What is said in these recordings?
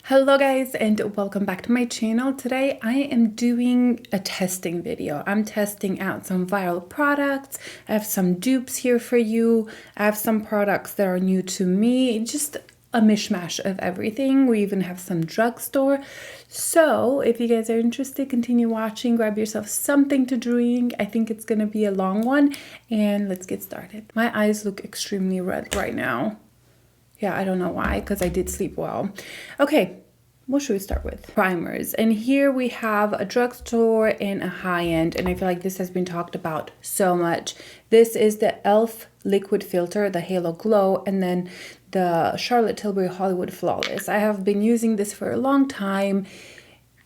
Hello guys, and welcome back to my channel. Today I am doing a testing video. I'm testing out some viral products. I have some dupes here for you. I have some products that are new to me, just a mishmash of everything. We even have some drugstore. So if you guys are interested, continue watching, grab yourself something to drink. I think it's gonna be a long one, and let's get started. My eyes look extremely red right now. Yeah, I don't know why, because I did sleep well. Okay, what should we start with? Primers. And here we have a drugstore and a high-end, and I feel like this has been talked about so much. This is the e.l.f. liquid filter, the Halo Glow, and then the Charlotte Tilbury Hollywood Flawless. I have been using this for a long time,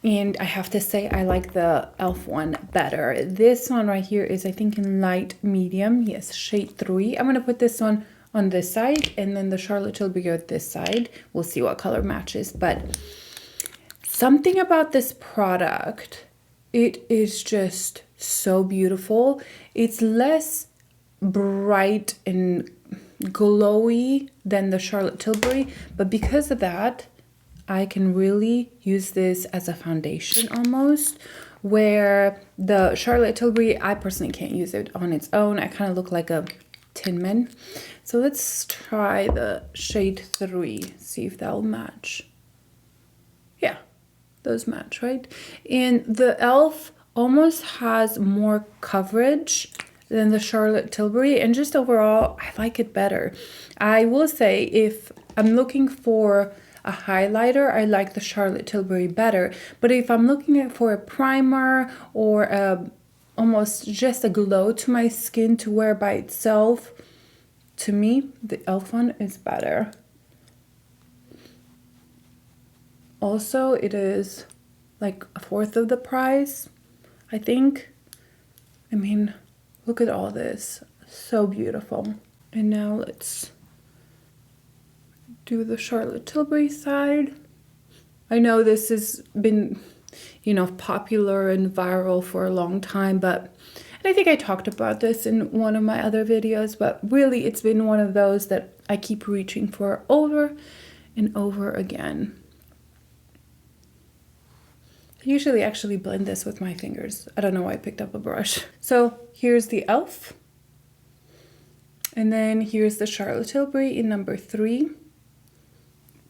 and I have to say I like the e.l.f. one better. This one right here is, I think, in light medium. Yes, shade 3. I'm going to put this one on this side, and then the Charlotte Tilbury on this side. We'll see what color matches, but something about this product, it is just so beautiful. It's less bright and glowy than the Charlotte Tilbury, but because of that, I can really use this as a foundation almost, where the Charlotte Tilbury, I personally can't use it on its own. I kind of look like a Tin Man. So let's try the shade 3, see if that'll match. Yeah, those match, right? And the e.l.f. almost has more coverage than the Charlotte Tilbury, and just overall, I like it better. I will say, if I'm looking for a highlighter, I like the Charlotte Tilbury better. But if I'm looking for a primer or almost just a glow to my skin to wear by itself, to me, the e.l.f. one is better. Also, it is like a fourth of the price, I think. I mean, look at all this. So beautiful. And now let's do the Charlotte Tilbury side. I know this has been, you know, popular and viral for a long time, but, and I think I talked about this in one of my other videos, but really it's been one of those that I keep reaching for over and over again. I usually actually blend this with my fingers. I don't know why I picked up a brush. So here's the e.l.f. And then here's the Charlotte Tilbury in number 3.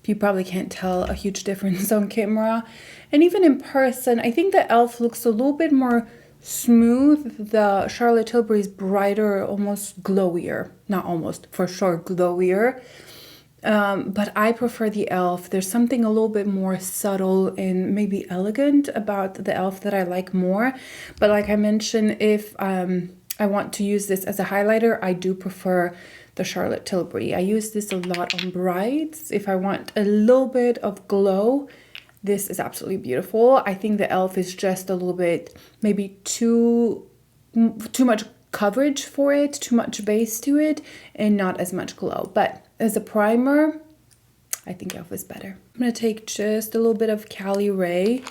You probably can't tell a huge difference on camera. And even in person, I think the e.l.f. looks a little bit more smooth. The Charlotte Tilbury is brighter, almost glowier. Not almost, for sure, glowier. But I prefer the e.l.f. There's something a little bit more subtle and maybe elegant about the e.l.f. that I like more. But like I mentioned, if I want to use this as a highlighter, I do prefer the Charlotte Tilbury. I use this a lot on brides. If I want a little bit of glow, this is absolutely beautiful. I think the e.l.f. is just a little bit, maybe too much coverage for it, too much base to it, and not as much glow. But as a primer, I think e.l.f. is better. I'm going to take just a little bit of Caliray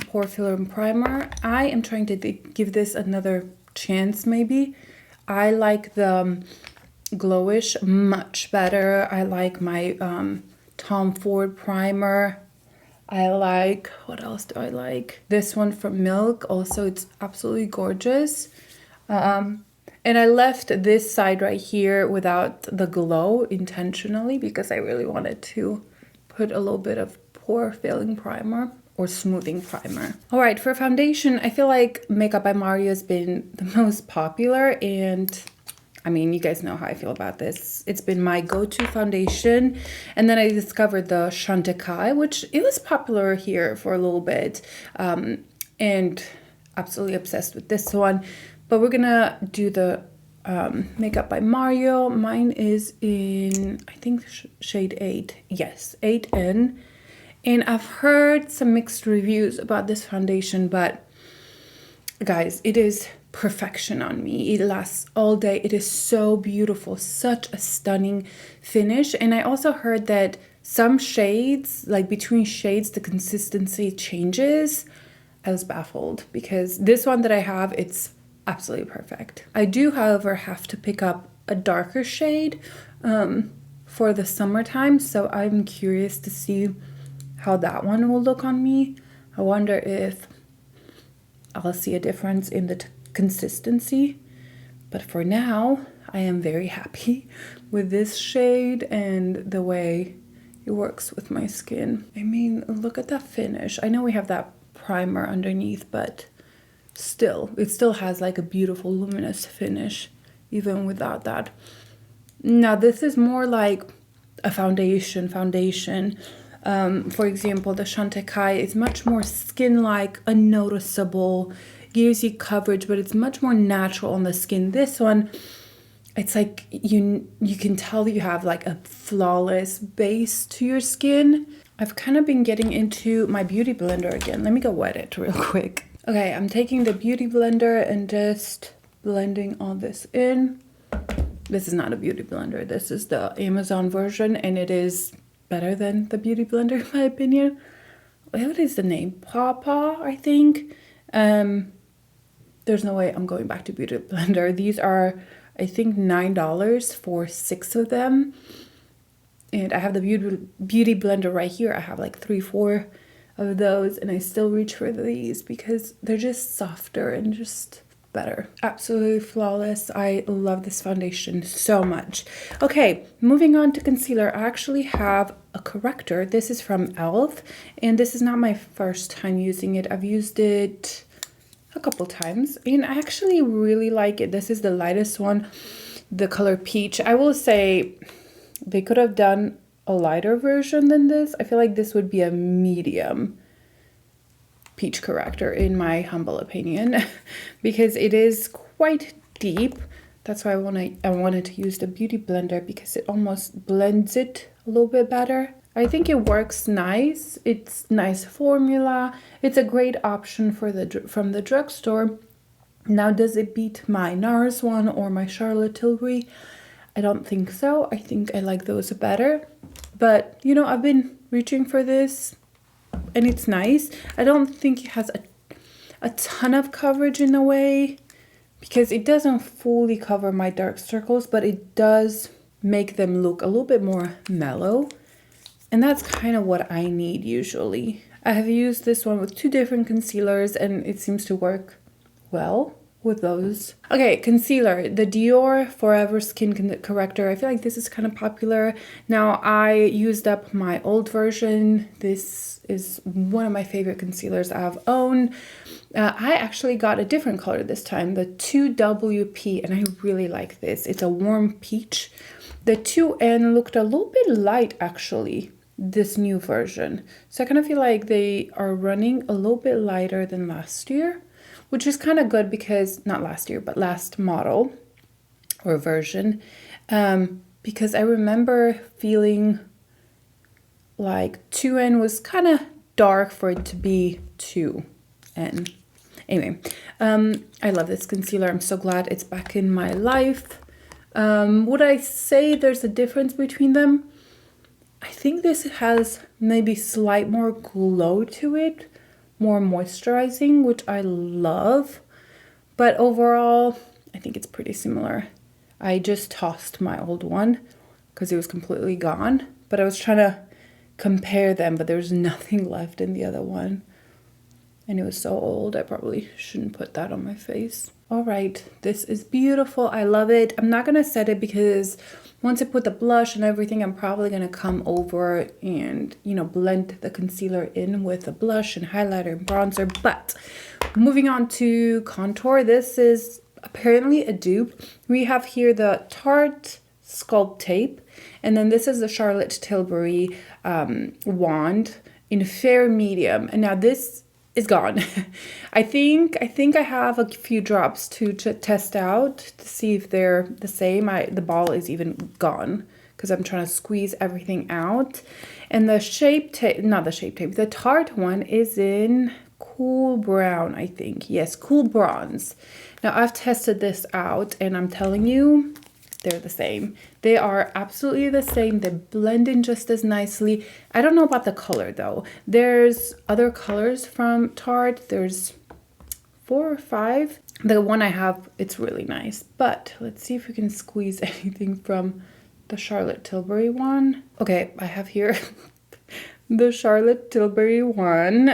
Pore Filler and Primer. I am trying to give this another chance, maybe. I like the glowish much better. I like my Tom Ford primer. I like, what else do I like? This one from Milk. Also, it's absolutely gorgeous. And I left this side right here without the glow intentionally because I really wanted to put a little bit of pore filling primer or smoothing primer. All right, for foundation, I feel like Makeup by Mario has been the most popular, and I mean, you guys know how I feel about this. It's been my go-to foundation. And then I discovered the Chantecaille, which it was popular here for a little bit, and absolutely obsessed with this one. But we're gonna do the Makeup by Mario. Mine is in, I think, shade 8. Yes, 8N. And I've heard some mixed reviews about this foundation, but guys, it is perfection on me. It lasts all day. It is so beautiful, such a stunning finish. And I also heard that some shades, like between shades, the consistency changes. I was baffled because this one that I have, it's absolutely perfect. I do, however, have to pick up a darker shade for the summertime, so I'm curious to see how that one will look on me. I wonder if I'll see a difference in the consistency. But for now, I am very happy with this shade and the way it works with my skin. I mean, look at that finish. I know we have that primer underneath, but still, it still has like a beautiful luminous finish, even without that. Now, this is more like a foundation. For example, the Chantecaille is much more skin-like, unnoticeable, gives you coverage, but it's much more natural on the skin. This one, it's like you can tell that you have like a flawless base to your skin. I've kind of been getting into my beauty blender again. Let me go wet it real quick. Okay, I'm taking the beauty blender and just blending all this in. This is not a beauty blender. This is the Amazon version, and it is better than the beauty blender in my opinion. What is the name? Pawpaw, I think. There's no way I'm going back to beauty blender. These are, I think, $9 for 6 of them. And I have the beauty blender right here. I have like 3-4 of those, and I still reach for these because they're just softer and just better. Absolutely flawless. I love this foundation so much. Okay, moving on to concealer. I actually have a corrector. This is from e.l.f. and this is not my first time using it. I've used it a couple times and I actually really like it. This is the lightest one, the color peach. I will say they could have done a lighter version than this. I feel like this would be a medium peach corrector in my humble opinion because it is quite deep. That's why I wanted to use the beauty blender because it almost blends it a little bit better. I think it works nice. It's nice formula. It's a great option for from the drugstore. Now, does it beat my NARS one or my Charlotte Tilbury? I don't think so. I think I like those better. But, you know, I've been reaching for this and it's nice. I don't think it has a ton of coverage in a way because it doesn't fully cover my dark circles, but it does make them look a little bit more mellow. And that's kind of what I need usually. I have used this one with 2 different concealers and it seems to work well with those. Okay, concealer, the Dior Forever Skin Corrector. I feel like this is kind of popular. Now, I used up my old version. This is one of my favorite concealers I've owned. I actually got a different color this time, the 2WP, and I really like this. It's a warm peach. The 2N looked a little bit light actually, this new version. So I kind of feel like they are running a little bit lighter than last year, which is kind of good because, not last year, but last model or version. Because I remember feeling like 2N was kind of dark for it to be 2N. Anyway, I love this concealer. I'm so glad it's back in my life. Would I say there's a difference between them? I think this has maybe slight more glow to it, more moisturizing, which I love. But overall, I think it's pretty similar. I just tossed my old one because it was completely gone. But I was trying to compare them, but there's nothing left in the other one. And it was so old, I probably shouldn't put that on my face. All right, this is beautiful. I love it. I'm not gonna set it because once I put the blush and everything, I'm probably gonna come over and, you know, blend the concealer in with the blush and highlighter and bronzer. But moving on to contour, this is apparently a dupe. We have here the Tarte Sculpt tape, and then this is the Charlotte Tilbury wand in fair medium. And now this is gone. I think I have a few drops to test out to see if they're the same. The ball is even gone because I'm trying to squeeze everything out. And the shape tape, not the shape tape, the Tarte one is in cool brown, I think. Yes, cool bronze. Now I've tested this out and I'm telling you, they're the same. They are absolutely the same. They blend in just as nicely. I don't know about the color though. There's other colors from Tarte. There's 4 or 5. The one I have, it's really nice. But let's see if we can squeeze anything from the Charlotte Tilbury one. Okay, I have here the Charlotte Tilbury one,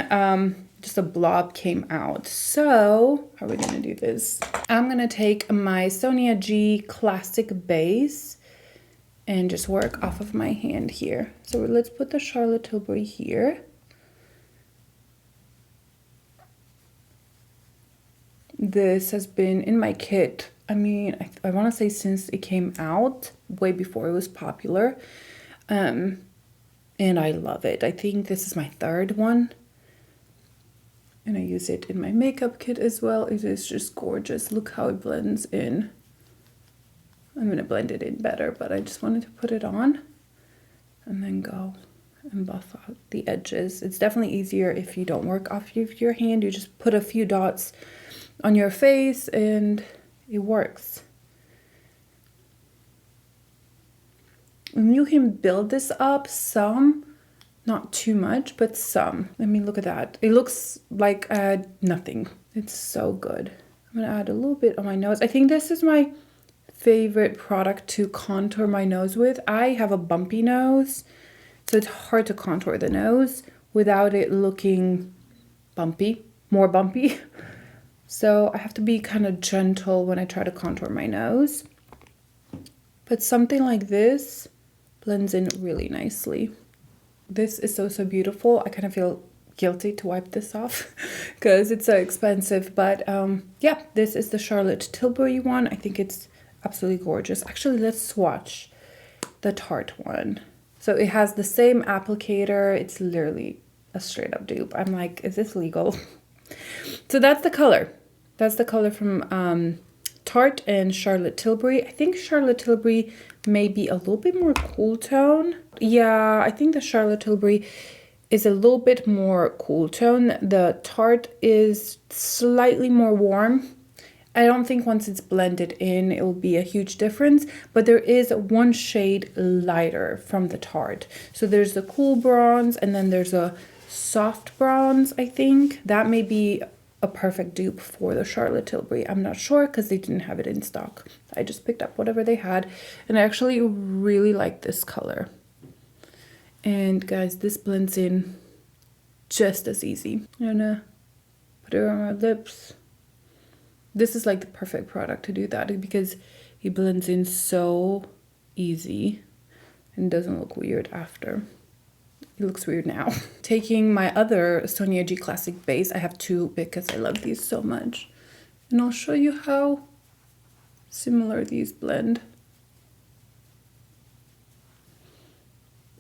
just a blob came out. So how are we gonna do this? I'm gonna take my Sonia G Classic Base and just work off of my hand here. So let's put the Charlotte Tilbury here. This has been in my kit, I mean, I want to say since it came out, way before it was popular. And I love it. I think this is my third one. And I use it in my makeup kit as well. It is just gorgeous. Look how it blends in. I'm going to blend it in better, but I just wanted to put it on and then go and buff out the edges. It's definitely easier if you don't work off of your hand. You just put a few dots on your face and it works. And you can build this up some, not too much, but some. I mean, look at that. It looks like I had nothing. It's so good. I'm gonna add a little bit on my nose. I think this is my favorite product to contour my nose with. I have a bumpy nose, so it's hard to contour the nose without it looking bumpy, more bumpy. So I have to be kind of gentle when I try to contour my nose. But something like this blends in really nicely. This is so, so beautiful. I kind of feel guilty to wipe this off because it's so expensive. But yeah, this is the Charlotte Tilbury one. I think it's absolutely gorgeous. Actually, let's swatch the Tarte one. So it has the same applicator. It's literally a straight up dupe. I'm like, is this legal? So that's the color. That's the color from Tarte and Charlotte Tilbury. I think Charlotte Tilbury may be a little bit more cool tone. Yeah, I think the Charlotte Tilbury is a little bit more cool tone. The Tarte is slightly more warm. I don't think once it's blended in, it will be a huge difference, but there is one shade lighter from the Tarte. So there's the cool bronze and then there's a soft bronze, I think. That may be a perfect dupe for the Charlotte Tilbury. I'm not sure because they didn't have it in stock. I just picked up whatever they had and I actually really like this color. And guys, this blends in just as easy. I'm gonna put it on my lips. This is like the perfect product to do that because it blends in so easy and doesn't look weird after. It looks weird now. Taking my other Sonia G Classic base, I have two because I love these so much. And I'll show you how similar these blend.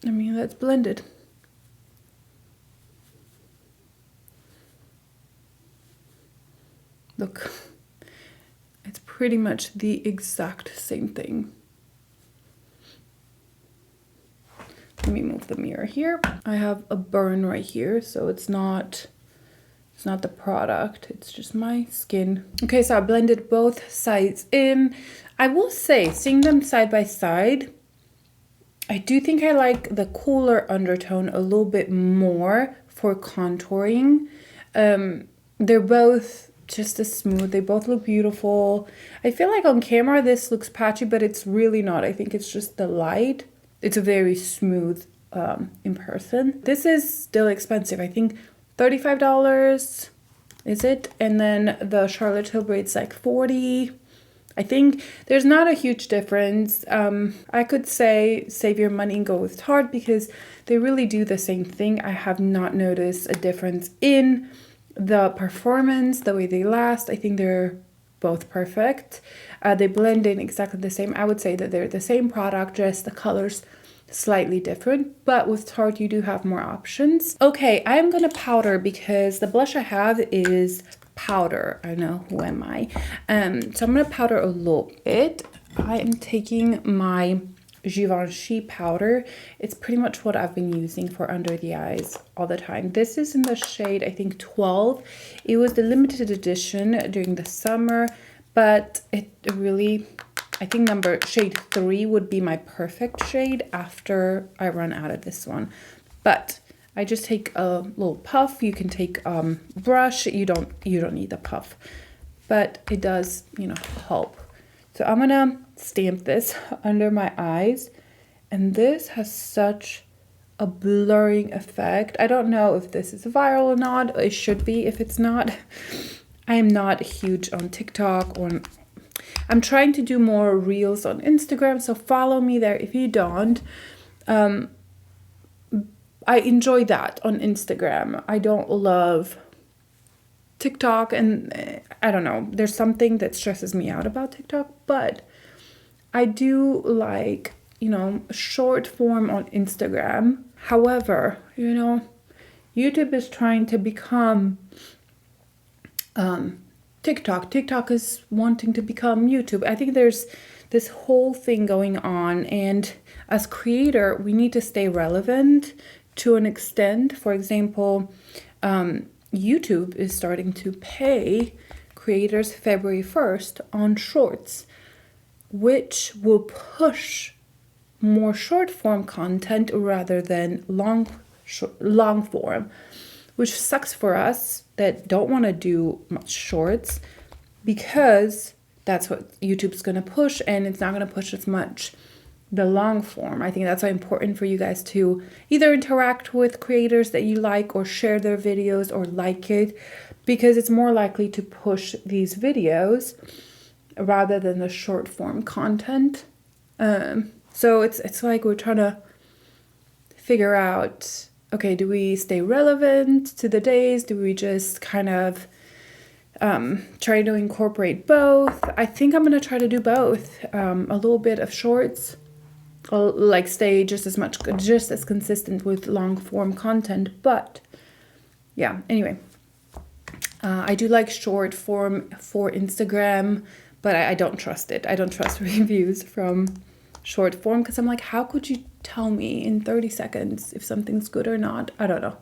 I mean, that's blended. Look, it's pretty much the exact same thing. Let me move the mirror here. I have a burn right here, so it's not the product, it's just my skin. Okay, so I blended both sides in. I will say, seeing them side by side, I do think I like the cooler undertone a little bit more for contouring. They're both just as smooth. They both look beautiful. I feel like on camera this looks patchy, but it's really not. I think it's just the light. It's a very smooth in person. This is still expensive. I think $35 is it? And then the Charlotte Tilbury, it's like $40. I think there's not a huge difference. I could say save your money and go with Tarte because they really do the same thing. I have not noticed a difference in the performance, the way they last. I think they're both perfect. They blend in exactly the same. I would say that they're the same product, just the colors slightly different, but with Tarte you do have more options. Okay, I'm gonna powder because the blush I have is powder. I know, who am I? So I'm gonna powder a little bit. I am taking my Givenchy powder. It's pretty much what I've been using for under the eyes all the time. This is in the shade, I think 12. It was the limited edition during the summer, but it really, I think shade 3 would be my perfect shade after I run out of this one. But I just take a little puff. You can take brush. You don't need the puff, but it does, you know, help. So I'm gonna stamp this under my eyes, and this has such a blurring effect. I don't know if this is viral or not. It should be if it's not. I am not huge on TikTok, or I'm trying to do more reels on Instagram, so follow me there if you don't. I enjoy that on Instagram. I don't love TikTok, and I don't know. There's something that stresses me out about TikTok, but I do like, you know, short form on Instagram. However, you know, YouTube is trying to become TikTok. TikTok is wanting to become YouTube. I think there's this whole thing going on, and as creator, we need to stay relevant to an extent. For example, YouTube is starting to pay creators February 1st on shorts, which will push more short form content rather than long form, which sucks for us that don't want to do much shorts, because that's what YouTube's going to push, and it's not going to push as much the long form. I think that's why important for you guys to either interact with creators that you like or share their videos or like it, because it's more likely to push these videos rather than the short form content. So it's like we're trying to figure out, okay, do we stay relevant to the days? Do we just kind of try to incorporate both? I think I'm going to try to do both. A little bit of shorts, like stay just as consistent with long form content. But yeah, anyway, I do like short form for Instagram, but I don't trust it. I don't trust reviews from short form, because I'm like, how could you tell me in 30 seconds if something's good or not? I don't know.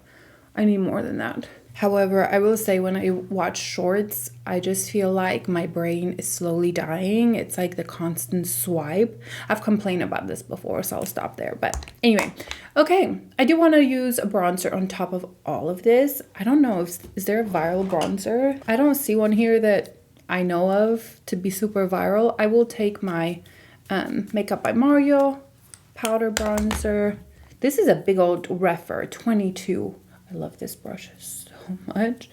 I need more than that. However, I will say when I watch shorts, I just feel like my brain is slowly dying. It's like the constant swipe. I've complained about this before, so I'll stop there. But anyway, okay. I do want to use a bronzer on top of all of this. I don't know if, is there a viral bronzer? I don't see one here that I know of to be super viral. I will take my Makeup by Mario powder bronzer. This is a big old Refer 22. I love this brush so much.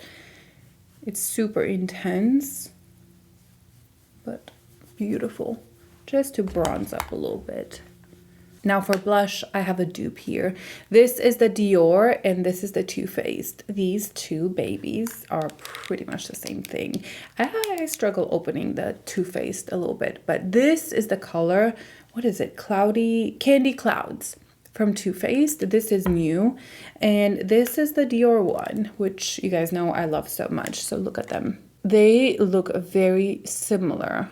It's super intense, but beautiful. Just to bronze up a little bit. Now for blush, I have a dupe here. This is the Dior and this is the Too Faced. These two babies are pretty much the same thing. I struggle opening the Too Faced a little bit, but this is the color, what is it? Candy Clouds from Too Faced. This is new, and this is the Dior one, which you guys know I love so much. So look at them. They look very similar.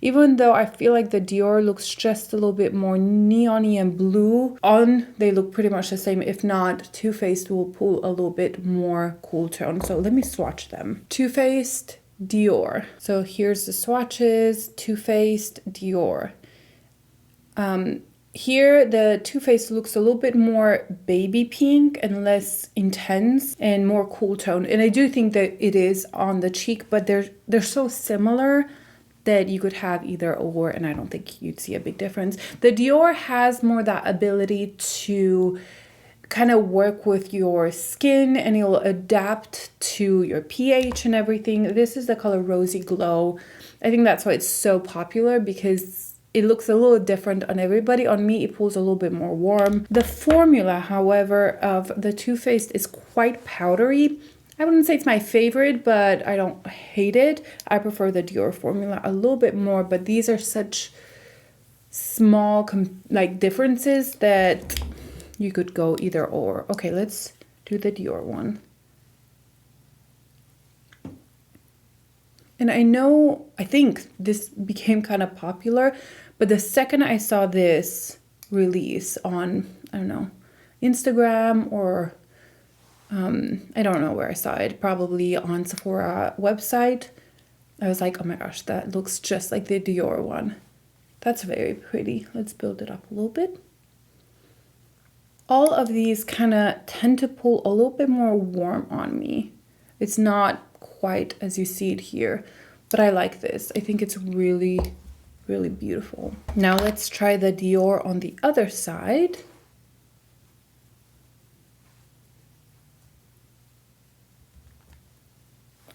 Even though I feel like the Dior looks just a little bit more neon-y and blue, they look pretty much the same. If not, Too Faced will pull a little bit more cool tone. So let me swatch them. Too Faced, Dior. So here's the swatches. Too Faced, Dior. Here the Too Faced looks a little bit more baby pink and less intense and more cool tone. And I do think that it is on the cheek, but they're so similar that you could have either or, and I don't think you'd see a big difference. The Dior has more that ability to kind of work with your skin, and it'll adapt to your pH and everything. This is the color Rosy Glow. I think that's why it's so popular, because it looks a little different on everybody. On me, it pulls a little bit more warm. The formula, however, of the Too Faced is quite powdery. I wouldn't say it's my favorite, but I don't hate it. I prefer the Dior formula a little bit more, but these are such small differences that you could go either or. Okay, let's do the Dior one. And I think this became kind of popular, but the second I saw this release on, I don't know, Instagram or I don't know where I saw it, probably on Sephora website, I was like, oh my gosh, that looks just like the Dior one. That's very pretty. Let's build it up a little bit. All of these kind of tend to pull a little bit more warm on me. It's not quite as you see it here, but I like this. I think it's really, really beautiful. Now let's try the Dior on the other side.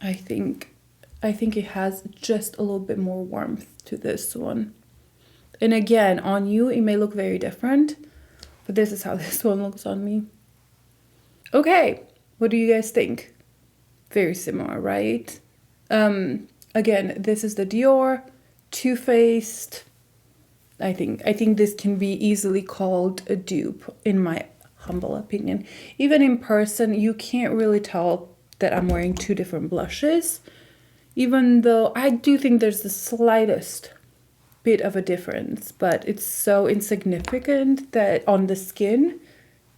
I think it has just a little bit more warmth to this one. And again, on you, it may look very different, but this is how this one looks on me. Okay, what do you guys think? Very similar, right? Again, this is the Dior Too Faced. I think this can be easily called a dupe, in my humble opinion. Even in person, you can't really tell that I'm wearing two different blushes, even though I do think there's the slightest bit of a difference, but it's so insignificant that on the skin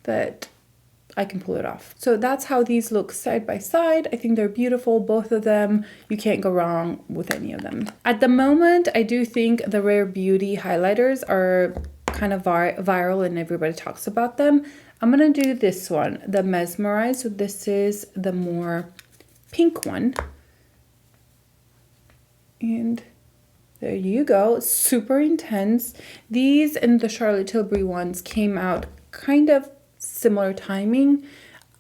that I can pull it off. So that's how these look side by side. I think they're beautiful, both of them. You can't go wrong with any of them. At the moment, I do think the Rare Beauty highlighters are kind of viral and everybody talks about them. I'm gonna do this one, the Mesmerize. So this is the more pink one. And there you go, super intense. These and the Charlotte Tilbury ones came out kind of similar timing.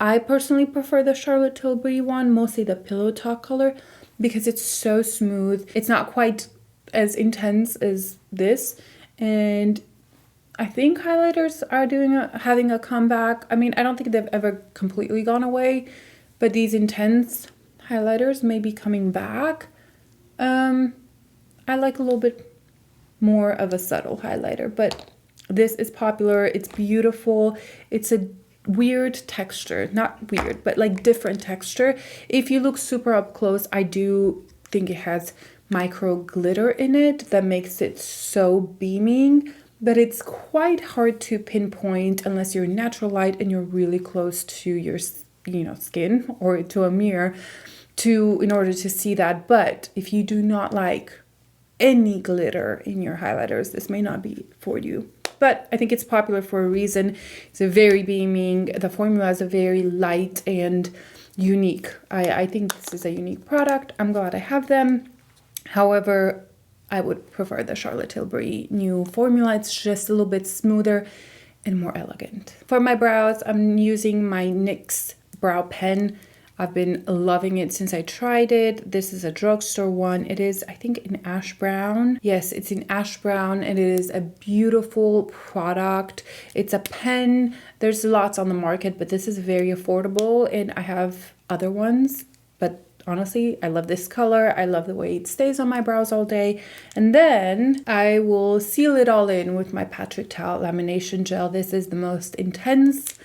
I personally prefer the Charlotte Tilbury one, mostly the pillow talk color, because it's so smooth. It's not quite as intense as this, and I think highlighters are having a comeback. I mean, I don't think they've ever completely gone away, but these intense highlighters may be coming back. I like a little bit more of a subtle highlighter, but this is popular. It's beautiful. It's a weird texture, not weird, but like different texture. If you look super up close, I do think it has micro glitter in it that makes it so beaming, but it's quite hard to pinpoint unless you're natural light and you're really close to your, skin or to a mirror in order to see that. But if you do not like any glitter in your highlighters, this may not be for you. But I think it's popular for a reason. It's a very beaming. The formula is a very light and unique. I think this is a unique product. I'm glad I have them. However, I would prefer the Charlotte Tilbury new formula. It's just a little bit smoother and more elegant. For my brows, I'm using my NYX brow pen. I've been loving it since I tried it. This is a drugstore one. It is, I think, in ash brown. Yes, it's in ash brown, and it is a beautiful product. It's a pen. There's lots on the market, but this is very affordable, and I have other ones. But honestly, I love this color. I love the way it stays on my brows all day. And then I will seal it all in with my Patrick Ta lamination gel. This is the most intense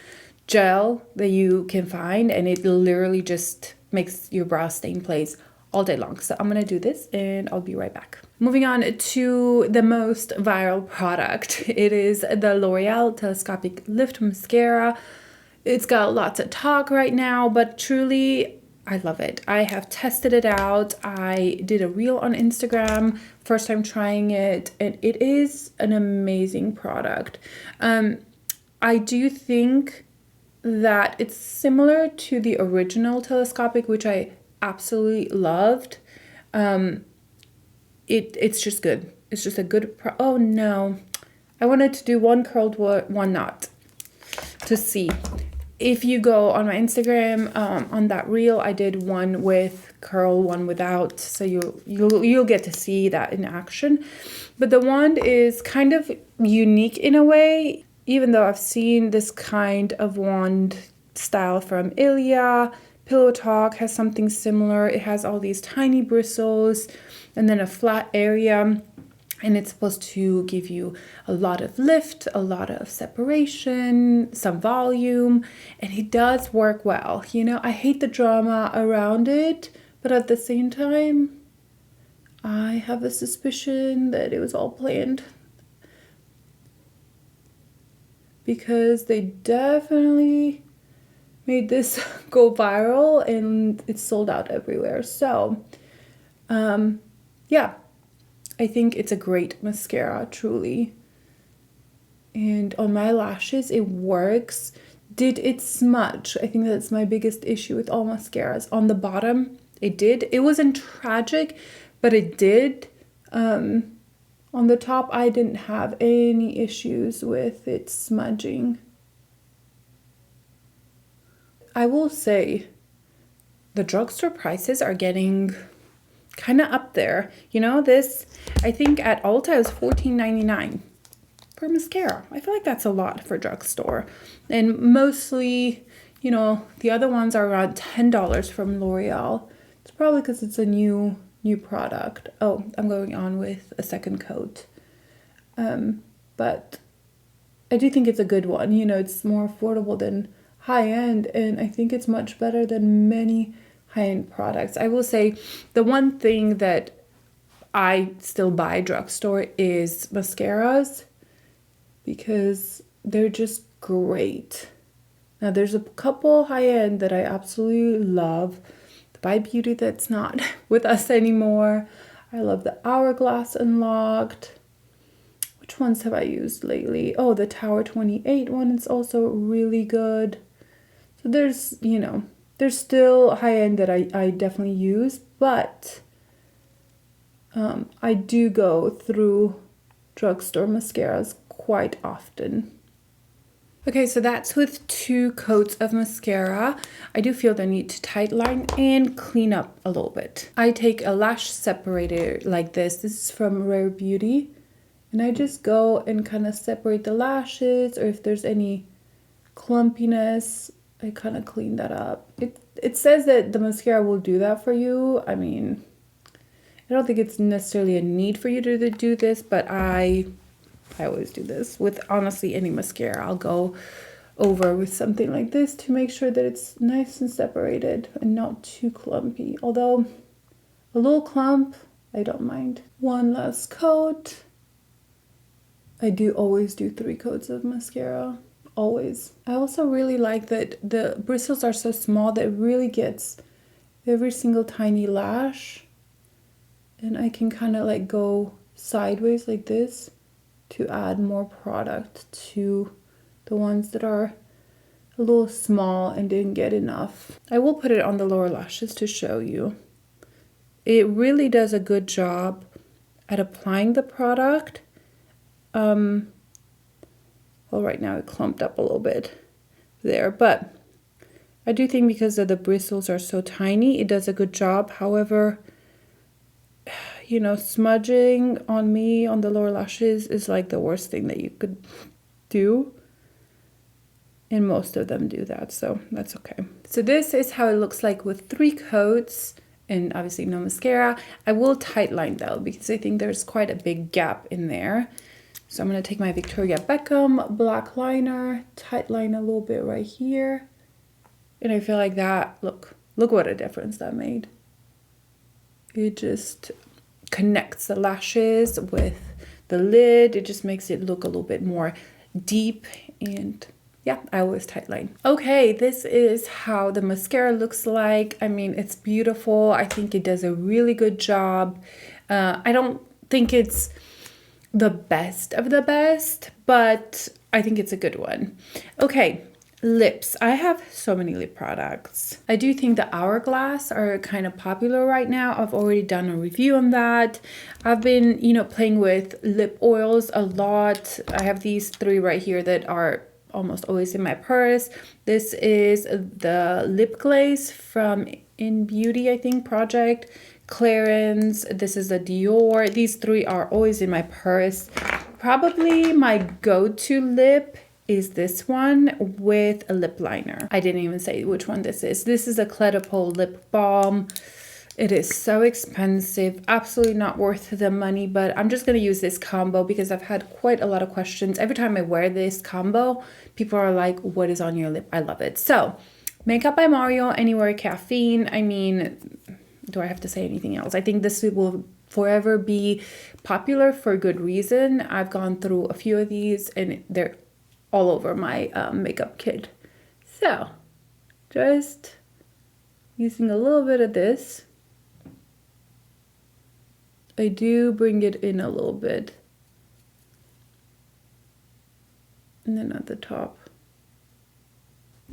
gel that you can find, and it literally just makes your brows stay in place all day long. So I'm gonna do this and I'll be right back. Moving on to the most viral product. It is the L'Oreal Telescopic Lift Mascara. It's got lots of talk right now, but truly I love it. I have tested it out. I did a reel on Instagram, first time trying it, and it is an amazing product. I do think that it's similar to the original Telescopic, which I absolutely loved. It's just good. It's just a good oh no, I wanted to do one curled, one not, to see. If you go on my Instagram, on that reel, I did one with curl, one without, so you'll get to see that in action. But the wand is kind of unique in a way. Even though I've seen this kind of wand style from Ilia, Pillow Talk has something similar. It has all these tiny bristles and then a flat area, and it's supposed to give you a lot of lift, a lot of separation, some volume, and it does work well. I hate the drama around it, but at the same time, I have a suspicion that it was all planned, because they definitely made this go viral and it's sold out everywhere. So, yeah, I think it's a great mascara, truly. And on my lashes, it works. Did it smudge? I think that's my biggest issue with all mascaras. On the bottom, it did. It wasn't tragic, but it did. On the top, I didn't have any issues with it smudging. I will say the drugstore prices are getting kind of up there. You know, this, I think at Ulta is $14.99 for mascara. I feel like that's a lot for drugstore. And mostly, you know, the other ones are around $10 from L'Oreal. It's probably because it's a new product. Oh, I'm going on with a second coat. But I do think it's a good one. You know, it's more affordable than high-end, and I think it's much better than many high-end products. I will say the one thing that I still buy drugstore is mascaras because they're just great. Now there's a couple high-end that I absolutely love. The By Beauty that's not with us anymore. I love the Hourglass Unlocked. Which ones have I used lately? Oh, the Tower 28 one is also really good. So there's, you know, there's still high-end that I definitely use, but I do go through drugstore mascaras quite often. Okay, so that's with 2 coats of mascara. I do feel the need to tightline and clean up a little bit. I take a lash separator like this. This is from Rare Beauty. And I just go and kind of separate the lashes, or if there's any clumpiness, I kind of clean that up. It says that the mascara will do that for you. I mean, I don't think it's necessarily a need for you to do this, but I always do this with honestly any mascara. I'll go over with something like this to make sure that it's nice and separated and not too clumpy. Although a little clump, I don't mind. One last coat. I do always do 3 coats of mascara, always. I also really like that the bristles are so small that it really gets every single tiny lash. And I can kind of like go sideways like this to add more product to the ones that are a little small and didn't get enough. I will put it on the lower lashes to show you. It really does a good job at applying the product. Well, right now it clumped up a little bit there, but I do think because of the bristles are so tiny, it does a good job. However, you know, smudging on me on the lower lashes is like the worst thing that you could do. And most of them do that, so that's okay. So this is how it looks like with 3 coats and obviously no mascara. I will tightline though because I think there's quite a big gap in there. So I'm going to take my Victoria Beckham black liner, tightline a little bit right here. And I feel like that, look what a difference that made. It just connects the lashes with the lid. It just makes it look a little bit more deep, and yeah, I always tightline. Okay, this is how the mascara looks like. I mean, it's beautiful. I think it does a really good job. I don't think it's the best of the best, but I think it's a good one. Okay, lips. I have so many lip products. I do think the Hourglass are kind of popular right now. I've already done a review on that. I've been, you know, playing with lip oils a lot. I have these 3 right here that are almost always in my purse. This is the lip glaze from In Beauty, I think, project. Clarins, this is a Dior. These 3 are always in my purse. Probably my go-to lip is this one with a lip liner. I didn't even say which one this is. This is a Clé lip balm. It is so expensive, absolutely not worth the money, but I'm just gonna use this combo because I've had quite a lot of questions. Every time I wear this combo, people are like, what is on your lip? I love it. So, Makeup by Mario, Anywhere Caffeine. I mean, do I have to say anything else? I think this will forever be popular for good reason. I've gone through a few of these and they're all over my makeup kit. So, just using a little bit of this. I do bring it in a little bit. And then at the top.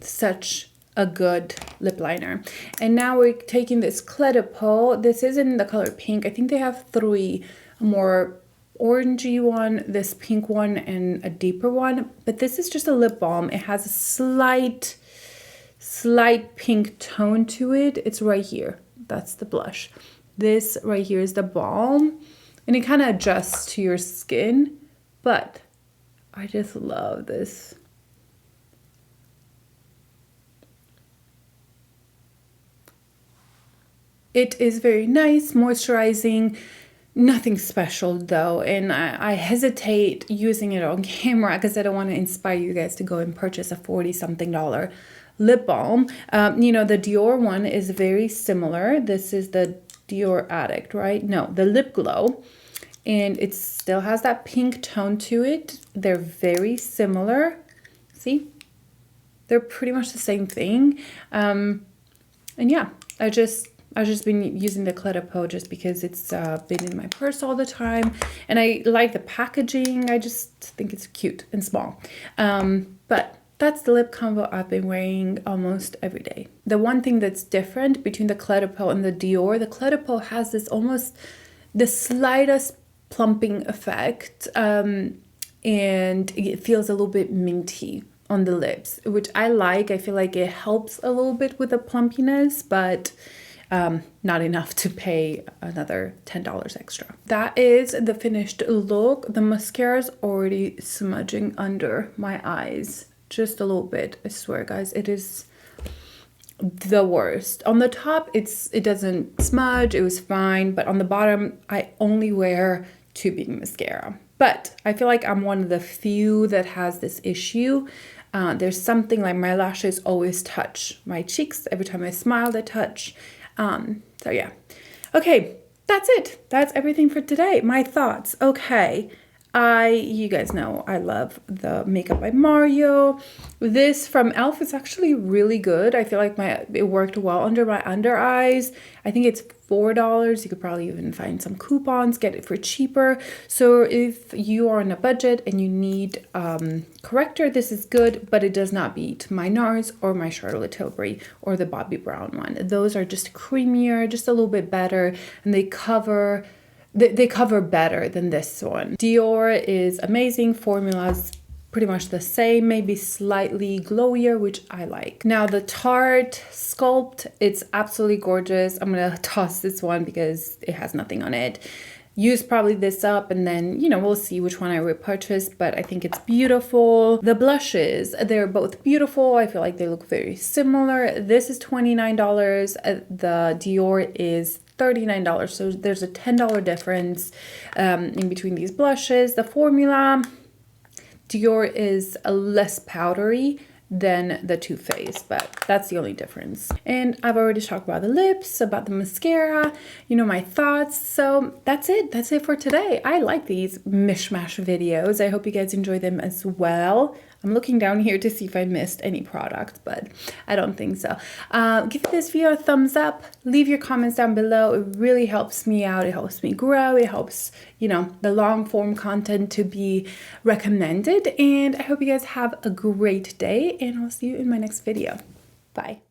Such a good lip liner. And now we're taking this Clé. This is in the color pink. I think they have 3, a more orangey one, this pink one, and a deeper one. But this is just a lip balm. It has a slight slight pink tone to it. It's right here. That's the blush. This right here is the balm, and it kind of adjusts to your skin, but I just love this. It is very nice, moisturizing, nothing special though, and I hesitate using it on camera because I don't want to inspire you guys to go and purchase a $40-something lip balm. You know, the Dior one is very similar. This is the Dior Addict, right? No, the Lip Glow, and it still has that pink tone to it. They're very similar. See? They're pretty much the same thing. And yeah, I've just been using the Clé de Peau just because it's been in my purse all the time, and I like the packaging. I just think it's cute and small. But that's the lip combo I've been wearing almost every day. The one thing that's different between the Clé de Peau and the Dior, the Clé de Peau has this almost the slightest plumping effect, and it feels a little bit minty on the lips, which I like. I feel like it helps a little bit with the plumpiness, but not enough to pay another $10 extra. That is the finished look. The mascara's already smudging under my eyes just a little bit. I swear, guys, it is the worst. On the top, it doesn't smudge. It was fine, but on the bottom, I only wear tubing mascara. But I feel like I'm one of the few that has this issue. There's something like my lashes always touch my cheeks. Every time I smile, they touch. So yeah. Okay, that's it. That's everything for today. My thoughts. Okay. You guys know I love the Makeup by Mario. This from e.l.f. is actually really good. I feel like it worked well under my under eyes. I think it's $4. You could probably even find some coupons, get it for cheaper. So if you are on a budget and you need corrector, this is good, but it does not beat my NARS or my Charlotte Tilbury or the Bobbi Brown one. Those are just creamier, just a little bit better, and they cover better than this one. Dior is amazing. Formula's pretty much the same, maybe slightly glowier, which I like. Now the Tarte Sculpt, it's absolutely gorgeous. I'm gonna toss this one because it has nothing on it. Use probably this up, and then, you know, we'll see which one I repurchase, but I think it's beautiful. The blushes, they're both beautiful. I feel like they look very similar. This is $29. The Dior is $39, so there's a $10 difference in between these blushes. The formula, Dior is less powdery than the Too Faced, but that's the only difference. And I've already talked about the lips, about the mascara, you know, my thoughts. So that's it for today. I like these Mish Mash videos. I hope you guys enjoy them as well. I'm looking down here to see if I missed any product, but I don't think so. Give this video a thumbs up. Leave your comments down below. It really helps me out. It helps me grow. It helps, you know, the long form content to be recommended. And I hope you guys have a great day, and I'll see you in my next video. Bye.